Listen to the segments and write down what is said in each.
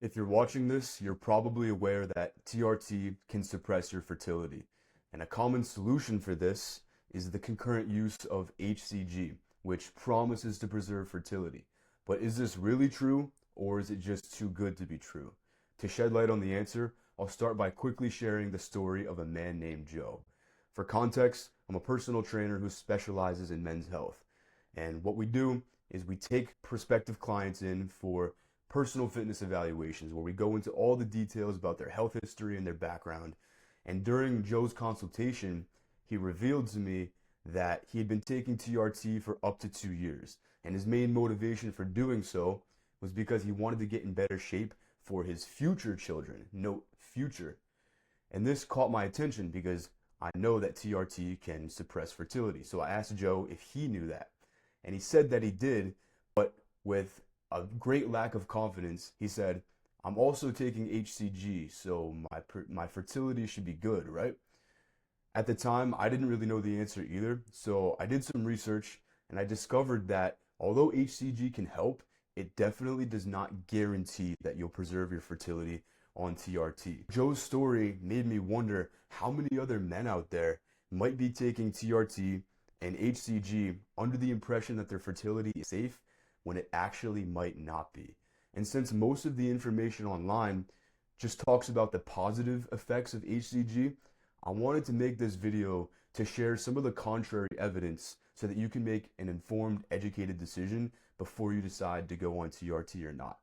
If you're watching this, you're probably aware that TRT can suppress your fertility. And a common solution for this is the concurrent use of HCG, which promises to preserve fertility. But is this really true, or is it just too good to be true? To shed light on the answer, I'll start by quickly sharing the story of a man named Joe. For context, I'm a personal trainer who specializes in men's health. And what we do is we take prospective clients in for personal fitness evaluations where we go into all the details about their health history and their background. And during Joe's consultation, he revealed to me that he had been taking TRT for up to 2 years. And his main motivation for doing so was because he wanted to get in better shape for his future children. Note, future. And this caught my attention because I know that TRT can suppress fertility. So I asked Joe if he knew that. And he said that he did, but with a great lack of confidence, he said, I'm also taking HCG, so my fertility should be good, right? At the time, I didn't really know the answer either, so I did some research and I discovered that although HCG can help, it definitely does not guarantee that you'll preserve your fertility on TRT. Joe's story made me wonder how many other men out there might be taking TRT and HCG under the impression that their fertility is safe when it actually might not be. And since most of the information online just talks about the positive effects of HCG, I wanted to make this video to share some of the contrary evidence so that you can make an informed, educated decision before you decide to go on TRT or not.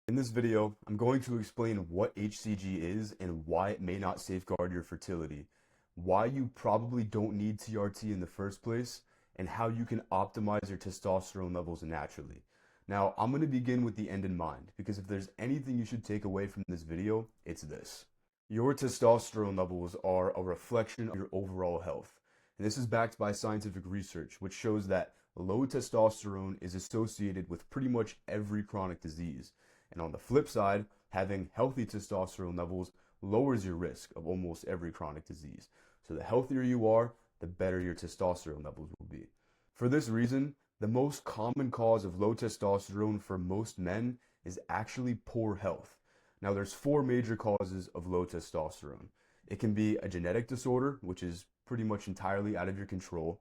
In this video, I'm going to explain what HCG is and why it may not safeguard your fertility, why you probably don't need TRT in the first place, and how you can optimize your testosterone levels naturally. Now, I'm going to begin with the end in mind, because if there's anything you should take away from this video, it's this. Your testosterone levels are a reflection of your overall health. And this is backed by scientific research, which shows that low testosterone is associated with pretty much every chronic disease. And on the flip side, having healthy testosterone levels lowers your risk of almost every chronic disease. So the healthier you are, the better your testosterone levels will be. For this reason, the most common cause of low testosterone for most men is actually poor health. Now, there's 4 major causes of low testosterone. It can be a genetic disorder, which is pretty much entirely out of your control.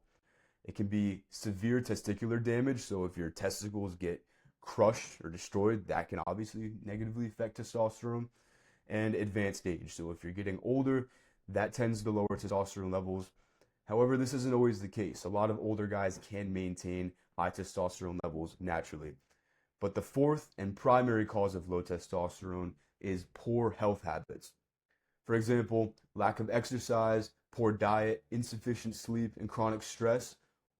It can be severe testicular damage, so if your testicles get crushed or destroyed, that can obviously negatively affect testosterone. And advanced age, so if you're getting older, that tends to lower testosterone levels. However, this isn't always the case. A lot of older guys can maintain high testosterone levels naturally. But the 4th and primary cause of low testosterone is poor health habits. For example, lack of exercise, poor diet, insufficient sleep, and chronic stress.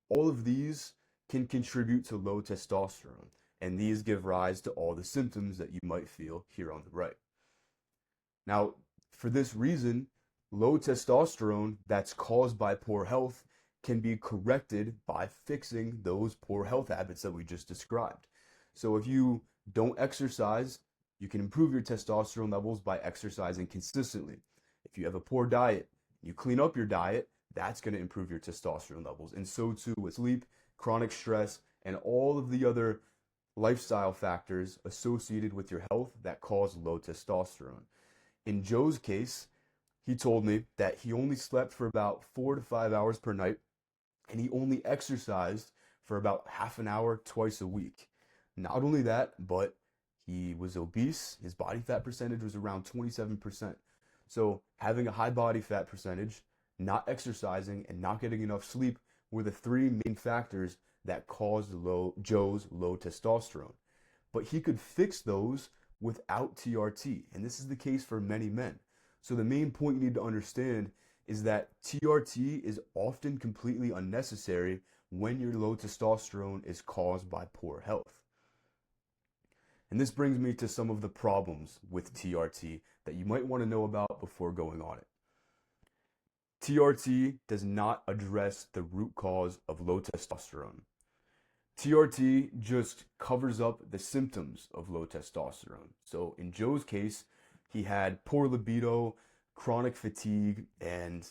All of these can contribute to low testosterone, and these give rise to all the symptoms that you might feel here on the right. Now, for this reason, low testosterone that's caused by poor health can be corrected by fixing those poor health habits that we just described. So if you don't exercise, you can improve your testosterone levels by exercising consistently. If you have a poor diet, you clean up your diet, that's going to improve your testosterone levels. And so too with sleep, chronic stress, and all of the other lifestyle factors associated with your health that cause low testosterone. In Joe's case, he told me that he only slept for about 4 to 5 hours per night, and he only exercised for about half an hour twice a week. Not only that, but he was obese. His body fat percentage was around 27%. So having a high body fat percentage, not exercising, and not getting enough sleep were the 3 main factors that caused Joe's low testosterone. But he could fix those without TRT, and this is the case for many men. So the main point you need to understand is that TRT is often completely unnecessary when your low testosterone is caused by poor health. And this brings me to some of the problems with TRT that you might want to know about before going on it. TRT does not address the root cause of low testosterone. TRT just covers up the symptoms of low testosterone. So in Joe's case, he had poor libido, chronic fatigue, and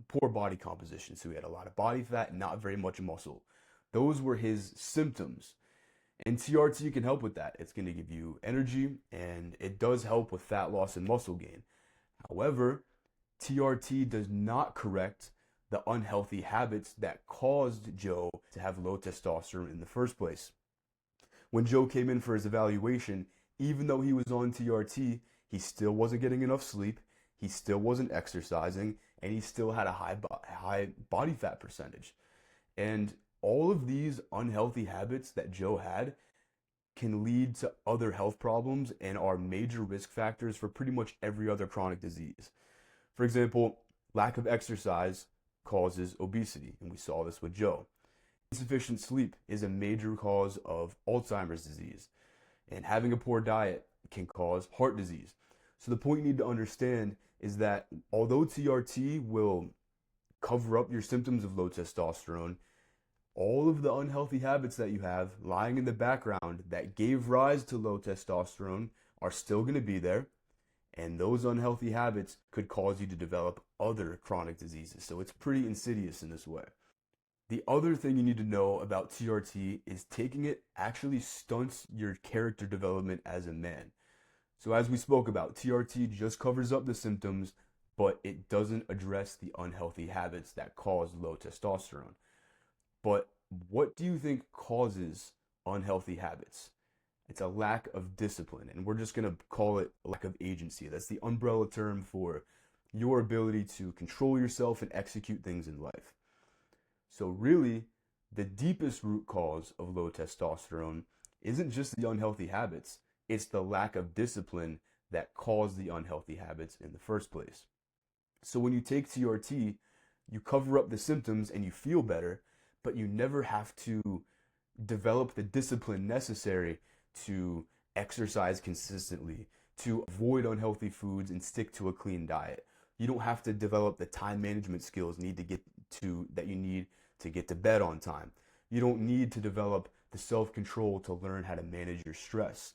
poor body composition. So he had a lot of body fat and not very much muscle. Those were his symptoms. And TRT can help with that. It's going to give you energy, and it does help with fat loss and muscle gain. However, TRT does not correct the unhealthy habits that caused Joe to have low testosterone in the first place. When Joe came in for his evaluation, even though he was on TRT, he still wasn't getting enough sleep, he still wasn't exercising, and he still had a high body fat percentage. And all of these unhealthy habits that Joe had can lead to other health problems and are major risk factors for pretty much every other chronic disease. For example, lack of exercise causes obesity, and we saw this with Joe. Insufficient sleep is a major cause of Alzheimer's disease, and having a poor diet can cause heart disease. So the point you need to understand is that although TRT will cover up your symptoms of low testosterone, all of the unhealthy habits that you have lying in the background that gave rise to low testosterone are still going to be there. And those unhealthy habits could cause you to develop other chronic diseases. So it's pretty insidious in this way. The other thing you need to know about TRT is taking it actually stunts your character development as a man. So as we spoke about, TRT just covers up the symptoms, but it doesn't address the unhealthy habits that cause low testosterone. But what do you think causes unhealthy habits? It's a lack of discipline, and we're just going to call it lack of agency. That's the umbrella term for your ability to control yourself and execute things in life. So really, the deepest root cause of low testosterone isn't just the unhealthy habits, it's the lack of discipline that caused the unhealthy habits in the first place. So when you take TRT, you cover up the symptoms and you feel better, but you never have to develop the discipline necessary to exercise consistently, to avoid unhealthy foods and stick to a clean diet. You don't have to develop the time management skills that you need to get to bed on time. You don't need to develop the self-control to learn how to manage your stress.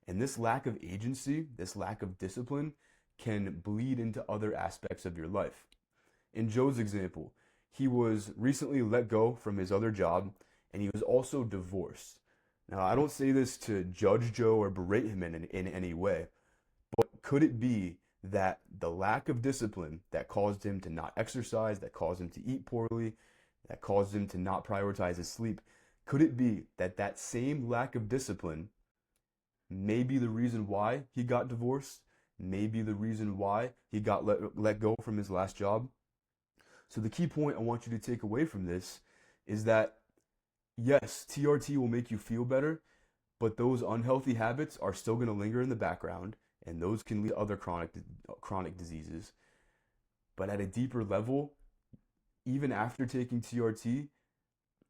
And this lack of agency, this lack of discipline can bleed into other aspects of your life. In Joe's example, he was recently let go from his other job, and he was also divorced. Now, I don't say this to judge Joe or berate him in any way, but could it be that the lack of discipline that caused him to not exercise, that caused him to eat poorly, that caused him to not prioritize his sleep, could it be that that same lack of discipline may be the reason why he got divorced, may be the reason why he got let go from his last job? So the key point I want you to take away from this is that yes, TRT will make you feel better, but those unhealthy habits are still going to linger in the background, and those can lead to other chronic diseases. But at a deeper level, even after taking TRT,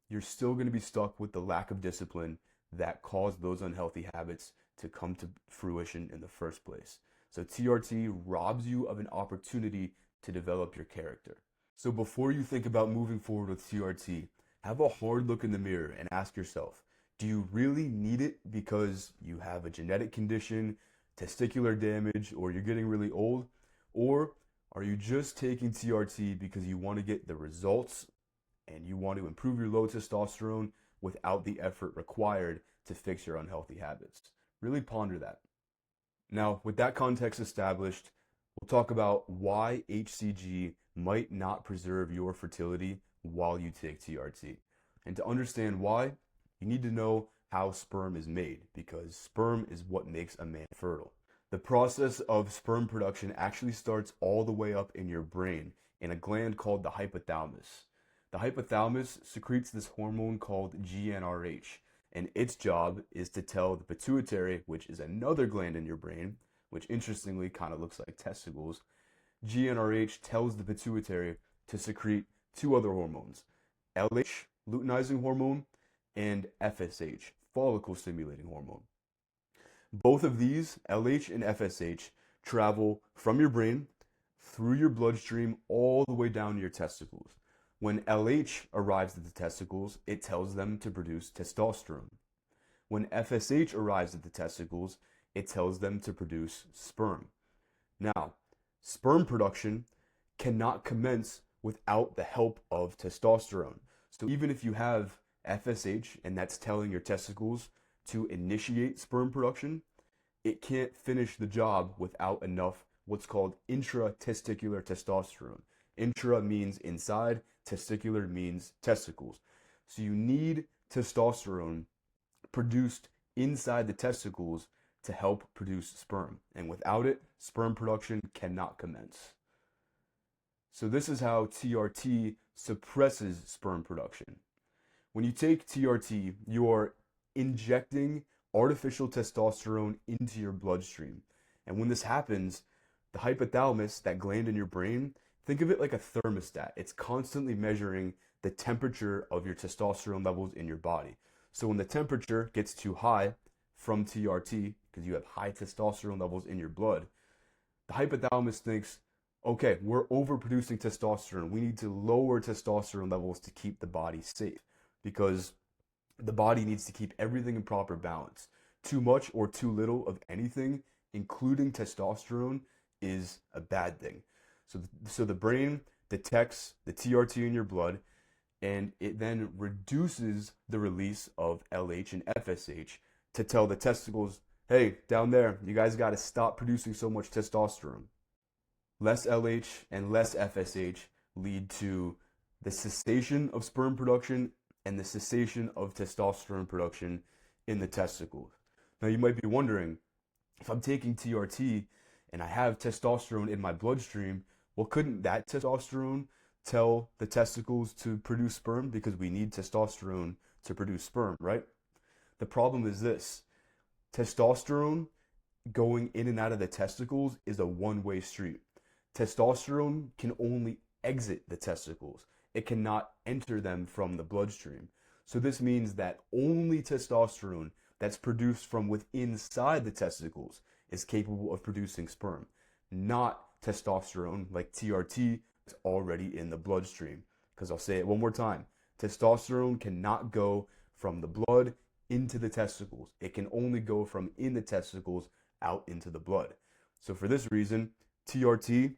you're still going to be stuck with the lack of discipline that caused those unhealthy habits to come to fruition in the first place. So TRT robs you of an opportunity to develop your character. So before you think about moving forward with TRT, have a hard look in the mirror and ask yourself, do you really need it because you have a genetic condition, testicular damage, or you're getting really old? Or are you just taking TRT because you want to get the results and you want to improve your low testosterone without the effort required to fix your unhealthy habits? Really ponder that. Now, with that context established, we'll talk about why HCG might not preserve your fertility while you take TRT. And to understand why, you need to know how sperm is made, because sperm is what makes a man fertile. The process of sperm production actually starts all the way up in your brain in a gland called the hypothalamus. The hypothalamus secretes this hormone called GnRH, and its job is to tell the pituitary, which is another gland in your brain, which interestingly kind of looks like testicles. GnRH tells the pituitary to secrete two other hormones, LH, luteinizing hormone, and FSH, follicle stimulating hormone. Both of these, LH and FSH, travel from your brain through your bloodstream all the way down to your testicles. When LH arrives at the testicles, it tells them to produce testosterone. When FSH arrives at the testicles, it tells them to produce sperm. Now, sperm production cannot commence without the help of testosterone. So even if you have FSH and that's telling your testicles to initiate sperm production, it can't finish the job without enough what's called intratesticular testosterone. Intra means inside, testicular means testicles. So you need testosterone produced inside the testicles to help produce sperm. And without it, sperm production cannot commence. So this is how TRT suppresses sperm production. When you take TRT, you are injecting artificial testosterone into your bloodstream. And when this happens, the hypothalamus, that gland in your brain, think of it like a thermostat. It's constantly measuring the temperature of your testosterone levels in your body. So when the temperature gets too high from TRT, because you have high testosterone levels in your blood, the hypothalamus thinks, okay, we're overproducing testosterone. We need to lower testosterone levels to keep the body safe, because the body needs to keep everything in proper balance. Too much or too little of anything, including testosterone, is a bad thing. So the brain detects the TRT in your blood, and it then reduces the release of LH and FSH to tell the testicles, hey, down there, you guys got to stop producing so much testosterone. Less LH and less FSH lead to the cessation of sperm production and the cessation of testosterone production in the testicles. Now you might be wondering, if I'm taking TRT and I have testosterone in my bloodstream, well, couldn't that testosterone tell the testicles to produce sperm? Because we need testosterone to produce sperm, right? The problem is this: testosterone going in and out of the testicles is a one-way street. Testosterone can only exit the testicles. It cannot enter them from the bloodstream. So this means that only testosterone that's produced from within inside the testicles is capable of producing sperm, not testosterone like TRT that's already in the bloodstream. Because I'll say it one more time: testosterone cannot go from the blood into the testicles. It can only go from in the testicles out into the blood. So for this reason, TRT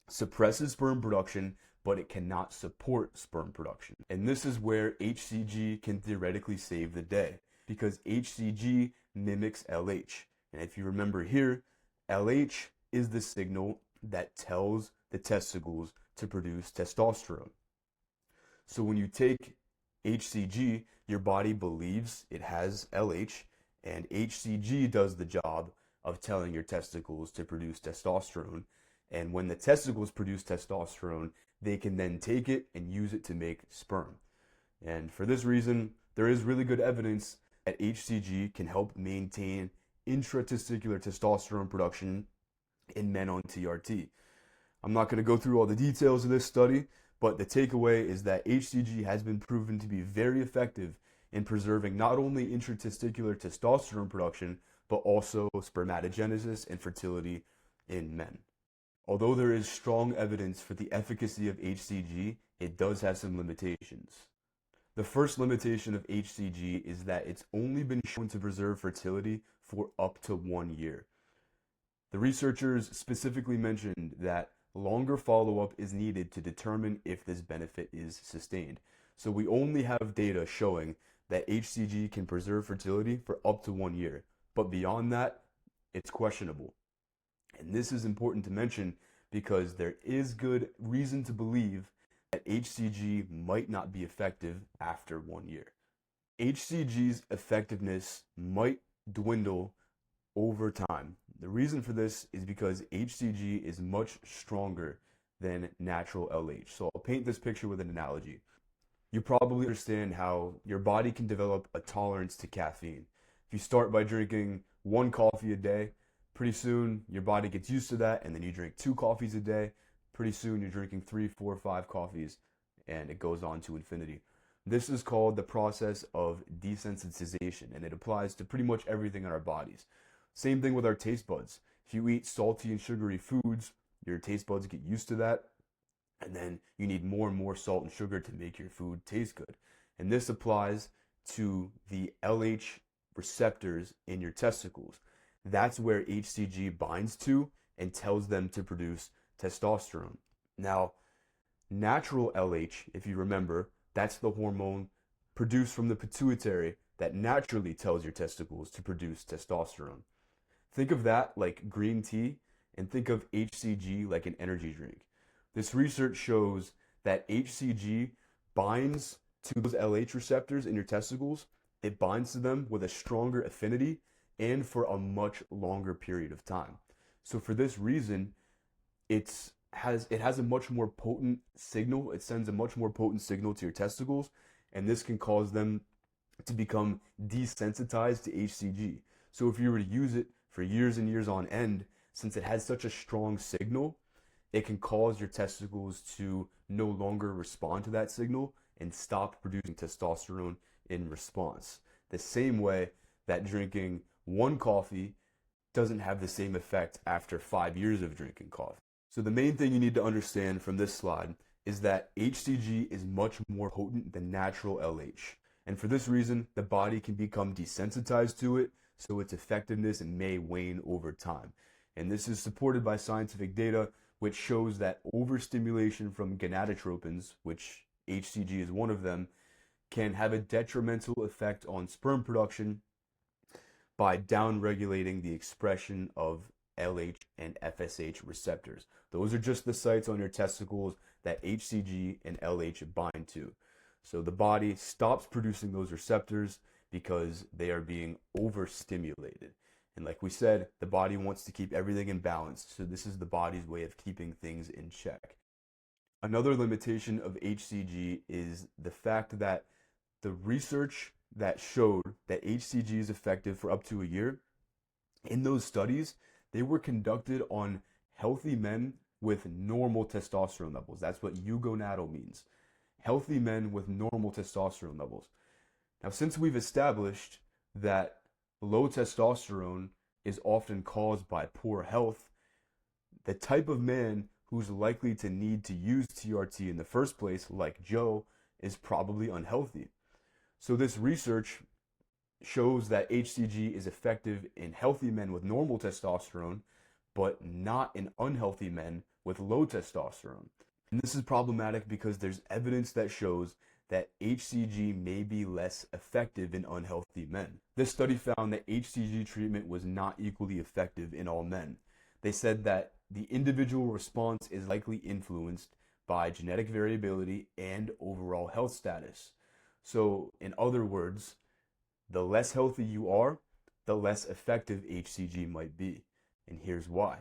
suppresses sperm production, but it cannot support sperm production. And this is where HCG can theoretically save the day, because HCG mimics LH. And if you remember here, LH is the signal that tells the testicles to produce testosterone. So when you take HCG, your body believes it has LH, and HCG does the job of telling your testicles to produce testosterone. And when the testicles produce testosterone, they can then take it and use it to make sperm. And for this reason, there is really good evidence that HCG can help maintain intratesticular testosterone production in men on TRT. I'm not going to go through all the details of this study, but the takeaway is that HCG has been proven to be very effective in preserving not only intratesticular testosterone production, but also spermatogenesis and fertility in men. Although there is strong evidence for the efficacy of HCG, it does have some limitations. The first limitation of HCG is that it's only been shown to preserve fertility for up to 1 year. The researchers specifically mentioned that longer follow-up is needed to determine if this benefit is sustained. So we only have data showing that HCG can preserve fertility for up to 1 year, but beyond that, it's questionable. And this is important to mention because there is good reason to believe that HCG might not be effective after 1 year. HCG's effectiveness might dwindle over time. The reason for this is because HCG is much stronger than natural LH. So I'll paint this picture with an analogy. You probably understand how your body can develop a tolerance to caffeine. If you start by drinking 1 coffee a day, pretty soon your body gets used to that, and then you drink 2 coffees a day. Pretty soon you're drinking 3, 4, 5 coffees, and it goes on to infinity. This is called the process of desensitization, and it applies to pretty much everything in our bodies. Same thing with our taste buds. If you eat salty and sugary foods, your taste buds get used to that, and then you need more and more salt and sugar to make your food taste good. And this applies to the LH receptors in your testicles. That's where HCG binds to and tells them to produce testosterone. Now, natural LH, if you remember, that's the hormone produced from the pituitary that naturally tells your testicles to produce testosterone. Think of that like green tea, and think of HCG like an energy drink. This research shows that HCG binds to those LH receptors in your testicles. It binds to them with a stronger affinity and for a much longer period of time. So for this reason, it has a much more potent signal. It sends a much more potent signal to your testicles, and this can cause them to become desensitized to HCG. So if you were to use it for years and years on end, since it has such a strong signal, it can cause your testicles to no longer respond to that signal and stop producing testosterone in response. The same way that drinking one coffee doesn't have the same effect after 5 years of drinking coffee. So the main thing you need to understand from this slide is that HCG is much more potent than natural LH. And for this reason, the body can become desensitized to it, so its effectiveness may wane over time. And this is supported by scientific data, which shows that overstimulation from gonadotropins, which HCG is one of them, can have a detrimental effect on sperm production by downregulating the expression of LH and FSH receptors. Those are just the sites on your testicles that HCG and LH bind to. So the body stops producing those receptors because they are being overstimulated. And like we said, the body wants to keep everything in balance. So this is the body's way of keeping things in check. Another limitation of HCG is the fact that the research that showed that HCG is effective for up to a year, in those studies, they were conducted on healthy men with normal testosterone levels. That's what eugonadal means. Healthy men with normal testosterone levels. Now, since we've established that low testosterone is often caused by poor health, the type of man who's likely to need to use TRT in the first place, like Joe, is probably unhealthy. So this research shows that HCG is effective in healthy men with normal testosterone, but not in unhealthy men with low testosterone. And this is problematic because there's evidence that shows that HCG may be less effective in unhealthy men. This study found that HCG treatment was not equally effective in all men. They said that the individual response is likely influenced by genetic variability and overall health status. So, in other words, the less healthy you are, the less effective HCG might be. And here's why.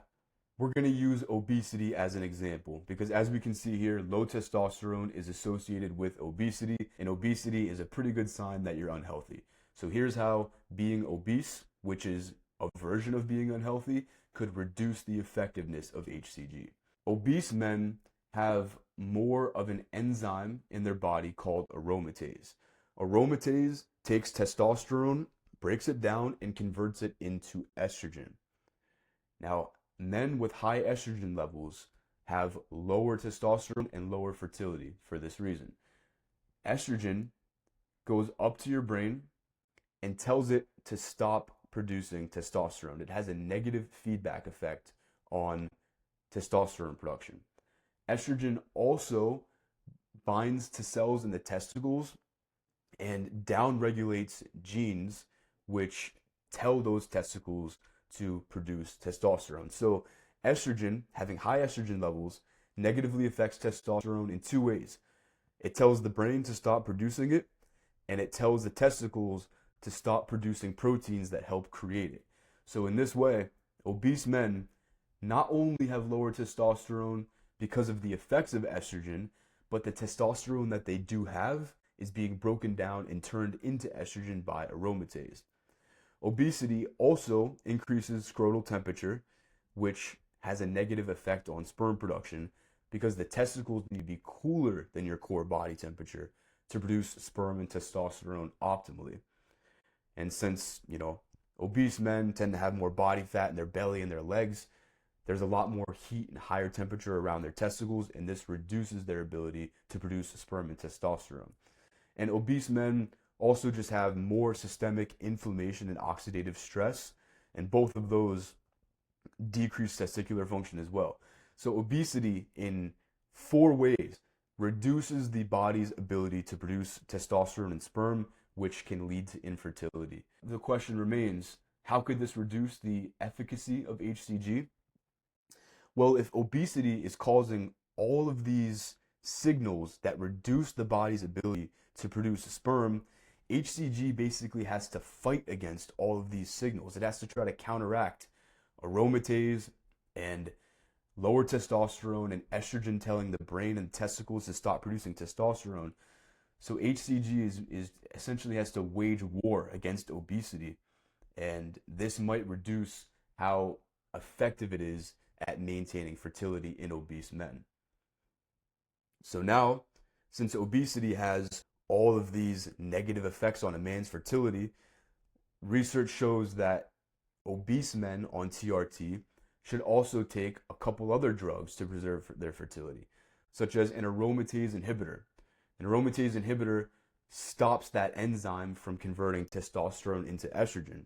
We're going to use obesity as an example because, as we can see here, low testosterone is associated with obesity, and obesity is a pretty good sign that you're unhealthy. So here's how being obese, which is a version of being unhealthy, could reduce the effectiveness of HCG. Obese men have more of an enzyme in their body called aromatase. Aromatase takes testosterone, breaks it down, and converts it into estrogen. Now, men with high estrogen levels have lower testosterone and lower fertility for this reason. Estrogen goes up to your brain and tells it to stop producing testosterone. It has a negative feedback effect on testosterone production. Estrogen also binds to cells in the testicles and downregulates genes which tell those testicles to produce testosterone. So estrogen, having high estrogen levels, negatively affects testosterone in two ways. It tells the brain to stop producing it, and it tells the testicles to stop producing proteins that help create it. So in this way, obese men not only have lower testosterone because of the effects of estrogen, but the testosterone that they do have is being broken down and turned into estrogen by aromatase. Obesity also increases scrotal temperature, which has a negative effect on sperm production because the testicles need to be cooler than your core body temperature to produce sperm and testosterone optimally. And since, obese men tend to have more body fat in their belly and their legs, there's a lot more heat and higher temperature around their testicles, and this reduces their ability to produce sperm and testosterone. And obese men also just have more systemic inflammation and oxidative stress, and both of those decrease testicular function as well. So obesity in 4 ways reduces the body's ability to produce testosterone and sperm, which can lead to infertility. The question remains, how could this reduce the efficacy of HCG? Well, if obesity is causing all of these signals that reduce the body's ability to produce sperm, HCG basically has to fight against all of these signals. It has to try to counteract aromatase and lower testosterone and estrogen telling the brain and testicles to stop producing testosterone. So HCG is essentially has to wage war against obesity, and this might reduce how effective it is at maintaining fertility in obese men. So now, since obesity has all of these negative effects on a man's fertility, research shows that obese men on TRT should also take a couple other drugs to preserve their fertility, such as an aromatase inhibitor. An aromatase inhibitor stops that enzyme from converting testosterone into estrogen.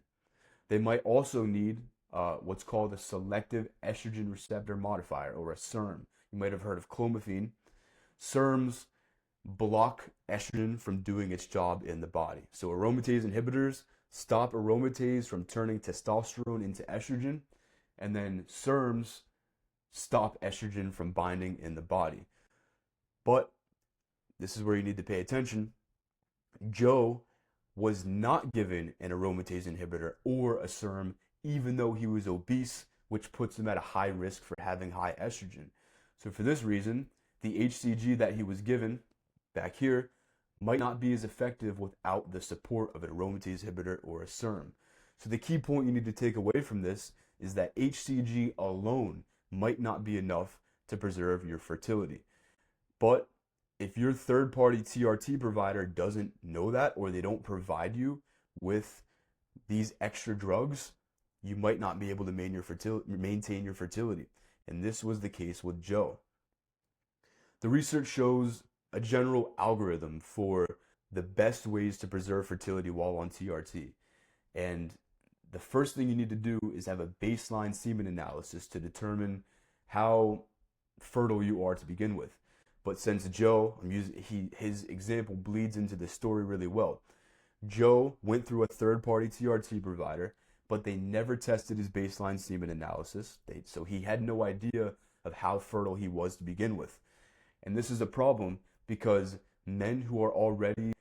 They might also need what's called a selective estrogen receptor modifier, or a SERM. You might have heard of clomiphene. SERMs block estrogen from doing its job in the body. So aromatase inhibitors stop aromatase from turning testosterone into estrogen, and then SERMs stop estrogen from binding in the body. But this is where you need to pay attention. Joe was not given an aromatase inhibitor or a SERM, even though he was obese, which puts him at a high risk for having high estrogen. So for this reason, the HCG that he was given back here might not be as effective without the support of an aromatase inhibitor or a SERM. So the key point you need to take away from this is that HCG alone might not be enough to preserve your fertility. But if your third-party TRT provider doesn't know that, or they don't provide you with these extra drugs, you might not be able to maintain your fertility. And this was the case with Joe. The research shows a general algorithm for the best ways to preserve fertility while on TRT. And the first thing you need to do is have a baseline semen analysis to determine how fertile you are to begin with. But since Joe, his example bleeds into the story really well. Joe went through a third-party TRT provider, but they never tested his baseline semen analysis. So he had no idea of how fertile he was to begin with. And this is a problem because men who are already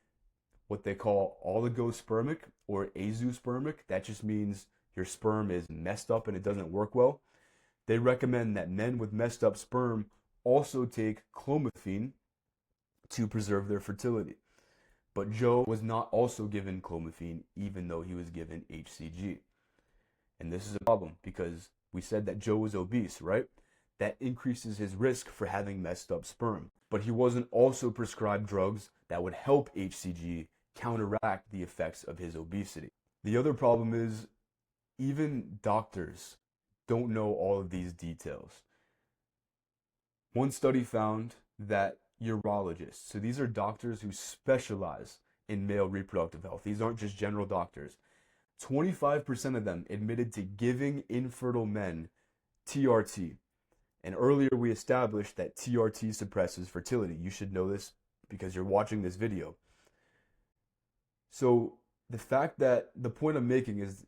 what they call oligospermic or azoospermic, that just means your sperm is messed up and it doesn't work well, they recommend that men with messed up sperm also take clomiphene to preserve their fertility. But Joe was not also given clomiphene, even though he was given HCG. And this is a problem because we said that Joe was obese, right? That increases his risk for having messed up sperm. But he wasn't also prescribed drugs that would help HCG counteract the effects of his obesity. The other problem is even doctors don't know all of these details. One study found that urologists, so these are doctors who specialize in male reproductive health. These aren't just general doctors. 25% of them admitted to giving infertile men TRT. And earlier we established that TRT suppresses fertility. You should know this because you're watching this video. So the point I'm making is,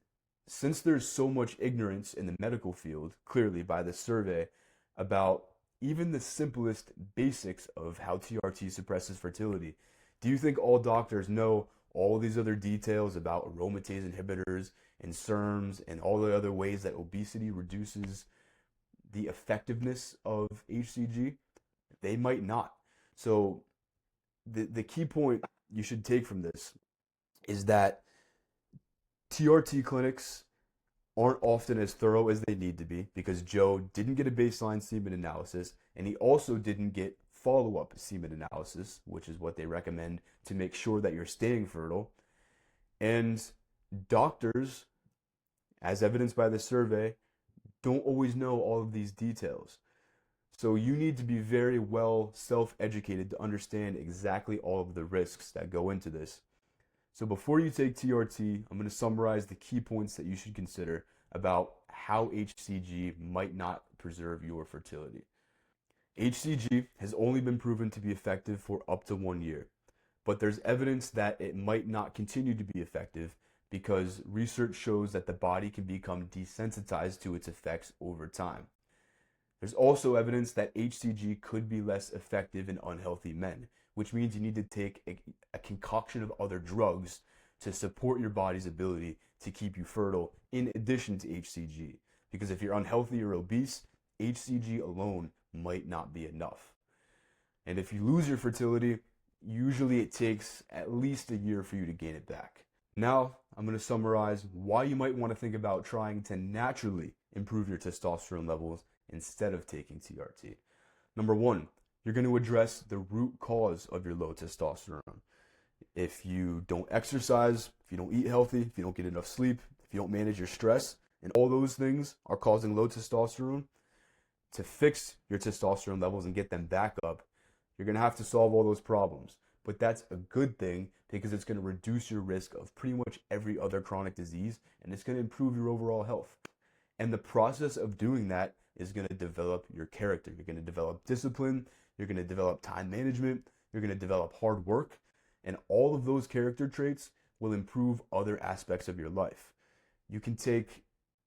since there's so much ignorance in the medical field, clearly by this survey, about even the simplest basics of how TRT suppresses fertility, do you think all doctors know all these other details about aromatase inhibitors and SERMs and all the other ways that obesity reduces the effectiveness of HCG? They might not. So the key point you should take from this is that TRT clinics aren't often as thorough as they need to be because Joe didn't get a baseline semen analysis, and he also didn't get follow-up semen analysis, which is what they recommend to make sure that you're staying fertile. And doctors, as evidenced by the survey, don't always know all of these details. So you need to be very well self-educated to understand exactly all of the risks that go into this. So before you take TRT, I'm going to summarize the key points that you should consider about how HCG might not preserve your fertility. HCG has only been proven to be effective for up to 1 year, but there's evidence that it might not continue to be effective because research shows that the body can become desensitized to its effects over time. There's also evidence that HCG could be less effective in unhealthy men, which means you need to take a concoction of other drugs to support your body's ability to keep you fertile in addition to HCG. Because if you're unhealthy or obese, HCG alone might not be enough. And if you lose your fertility, usually it takes at least a year for you to gain it back. Now, I'm going to summarize why you might want to think about trying to naturally improve your testosterone levels instead of taking TRT. Number one, you're going to address the root cause of your low testosterone. If you don't exercise, if you don't eat healthy, if you don't get enough sleep, if you don't manage your stress, and all those things are causing low testosterone, to fix your testosterone levels and get them back up, you're going to have to solve all those problems. But that's a good thing because it's going to reduce your risk of pretty much every other chronic disease, and it's going to improve your overall health. And the process of doing that is going to develop your character. You're going to develop discipline, you're going to develop time management, you're going to develop hard work, and all of those character traits will improve other aspects of your life. You can take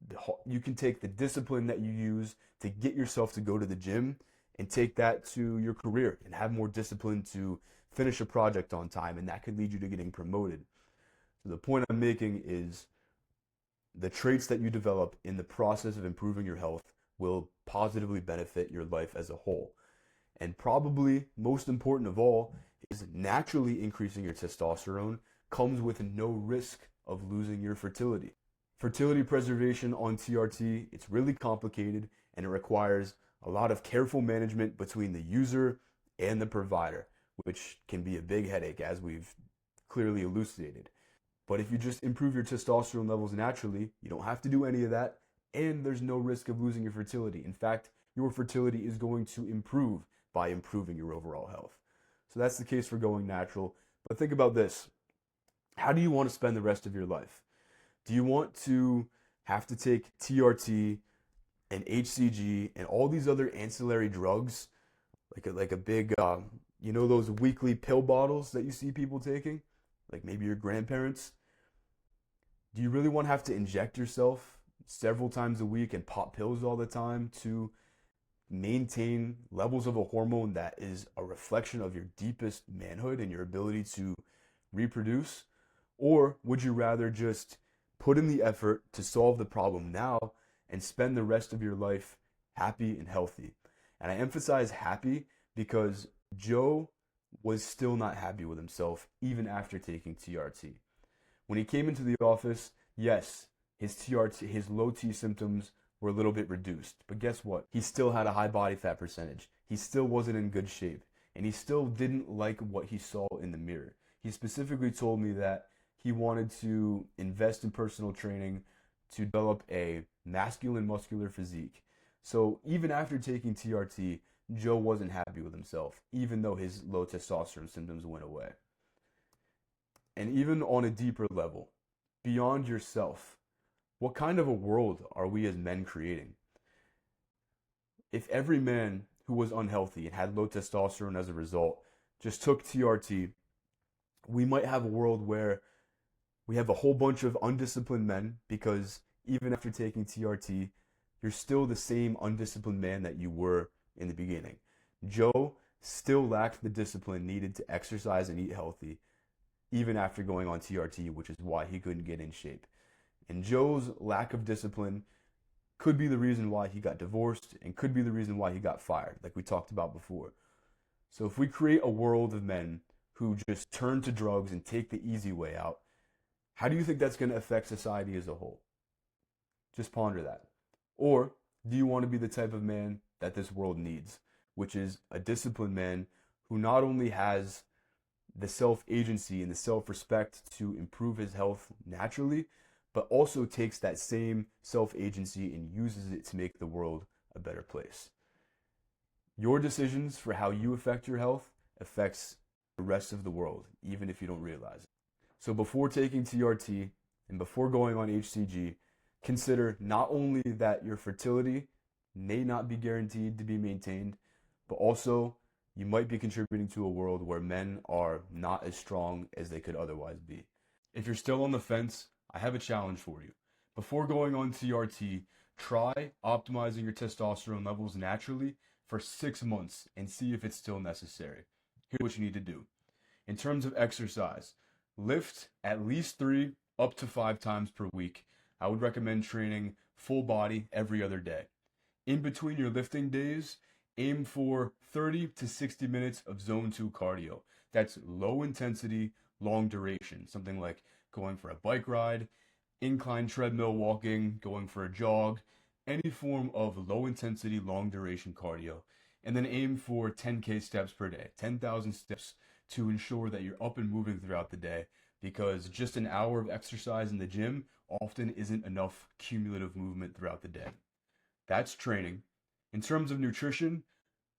the discipline that you use to get yourself to go to the gym and take that to your career and have more discipline to finish a project on time, and that could lead you to getting promoted. So the point I'm making is the traits that you develop in the process of improving your health will positively benefit your life as a whole. And probably most important of all is naturally increasing your testosterone comes with no risk of losing your fertility. Fertility preservation on TRT, it's really complicated and it requires a lot of careful management between the user and the provider, which can be a big headache as we've clearly elucidated. But if you just improve your testosterone levels naturally, you don't have to do any of that, and there's no risk of losing your fertility. In fact, your fertility is going to improve by improving your overall health. So that's the case for going natural. But think about this. How do you want to spend the rest of your life? Do you want to have to take TRT and HCG and all these other ancillary drugs, like a big, those weekly pill bottles that you see people taking, like maybe your grandparents? Do you really want to have to inject yourself several times a week and pop pills all the time to maintain levels of a hormone that is a reflection of your deepest manhood and your ability to reproduce? Or would you rather just put in the effort to solve the problem now and spend the rest of your life happy and healthy? And I emphasize happy because Joe was still not happy with himself even after taking TRT. When he came into the office, yes, his low T symptoms were a little bit reduced. But guess what? He still had a high body fat percentage. He still wasn't in good shape. And he still didn't like what he saw in the mirror. He specifically told me that he wanted to invest in personal training to develop a masculine muscular physique. So even after taking TRT, Joe wasn't happy with himself, even though his low testosterone symptoms went away. And even on a deeper level, beyond yourself, what kind of a world are we as men creating? If every man who was unhealthy and had low testosterone as a result just took TRT, we might have a world where we have a whole bunch of undisciplined men, because even after taking TRT, you're still the same undisciplined man that you were in the beginning. Joe still lacked the discipline needed to exercise and eat healthy, even after going on TRT, which is why he couldn't get in shape. And Joe's lack of discipline could be the reason why he got divorced and could be the reason why he got fired, like we talked about before. So if we create a world of men who just turn to drugs and take the easy way out, how do you think that's going to affect society as a whole? Just ponder that. Or do you want to be the type of man that this world needs, which is a disciplined man who not only has the self-agency and the self-respect to improve his health naturally, but also takes that same self-agency and uses it to make the world a better place? Your decisions for how you affect your health affects the rest of the world, even if you don't realize it. So before taking TRT and before going on HCG, consider not only that your fertility may not be guaranteed to be maintained, but also you might be contributing to a world where men are not as strong as they could otherwise be. If you're still on the fence, I have a challenge for you. Before going on TRT, try optimizing your testosterone levels naturally for 6 months and see if it's still necessary. Here's what you need to do. In terms of exercise, lift at least 3 up to 5 times per week. I would recommend training full body every other day. In between your lifting days, aim for 30 to 60 minutes of zone 2 cardio. That's low intensity, long duration. Something like going for a bike ride, incline treadmill walking, going for a jog, any form of low intensity, long duration cardio. And then aim for 10K steps per day, 10,000 steps, to ensure that you're up and moving throughout the day, because just an hour of exercise in the gym often isn't enough cumulative movement throughout the day. That's training. In terms of nutrition,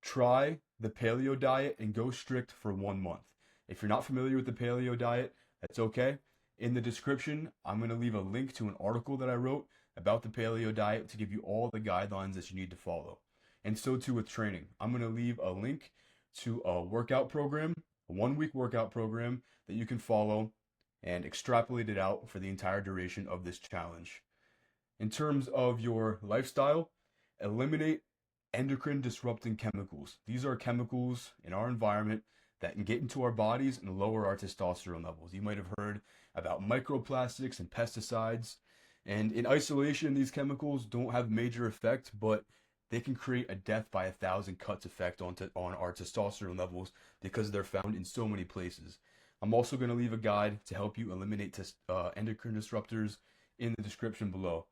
try the Paleo diet and go strict for 1 month. If you're not familiar with the Paleo diet, that's okay. In the description, I'm going to leave a link to an article that I wrote about the Paleo diet to give you all the guidelines that you need to follow. And so too with training. I'm going to leave a link to a workout program, a 1-week workout program that you can follow and extrapolate it out for the entire duration of this challenge. In terms of your lifestyle, eliminate endocrine disrupting chemicals. These are chemicals in our environment that can get into our bodies and lower our testosterone levels. You might have heard about microplastics and pesticides. And in isolation, these chemicals don't have major effect, but they can create a death by 1,000 cuts effect on our testosterone levels because they're found in so many places. I'm also going to leave a guide to help you eliminate endocrine disruptors in the description below.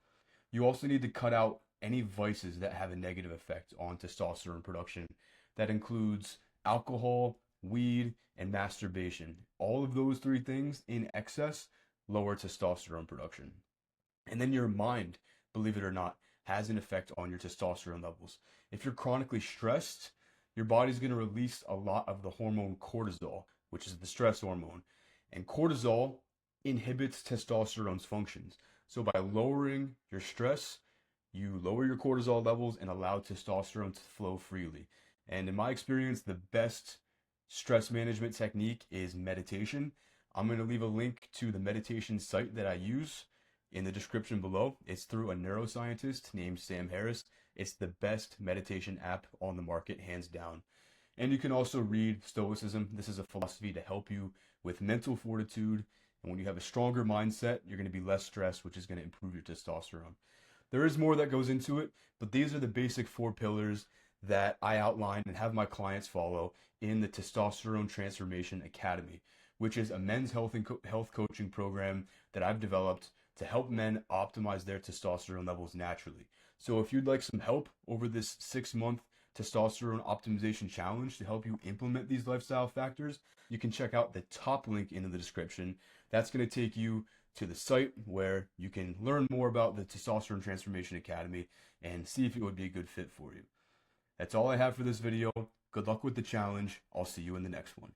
You also need to cut out any vices that have a negative effect on testosterone production. That includes alcohol, weed, and masturbation. All of those 3 things in excess lower testosterone production. And then your mind, believe it or not, has an effect on your testosterone levels. If you're chronically stressed, your body's going to release a lot of the hormone cortisol, which is the stress hormone. And cortisol inhibits testosterone's functions. So by lowering your stress, you lower your cortisol levels and allow testosterone to flow freely. And in my experience, the best stress management technique is meditation. I'm going to leave a link to the meditation site that I use in the description below. It's through a neuroscientist named Sam Harris. It's the best meditation app on the market, hands down. And you can also read Stoicism. This is a philosophy to help you with mental fortitude. And when you have a stronger mindset, you're going to be less stressed, which is going to improve your testosterone. There is more that goes into it, but these are the basic 4 pillars that I outline and have my clients follow in the Testosterone Transformation Academy, which is a men's health coaching program that I've developed to help men optimize their testosterone levels naturally. So if you'd like some help over this 6-month testosterone optimization challenge to help you implement these lifestyle factors, you can check out the top link in the description. That's going to take you to the site where you can learn more about the Testosterone Transformation Academy and see if it would be a good fit for you. That's all I have for this video. Good luck with the challenge. I'll see you in the next one.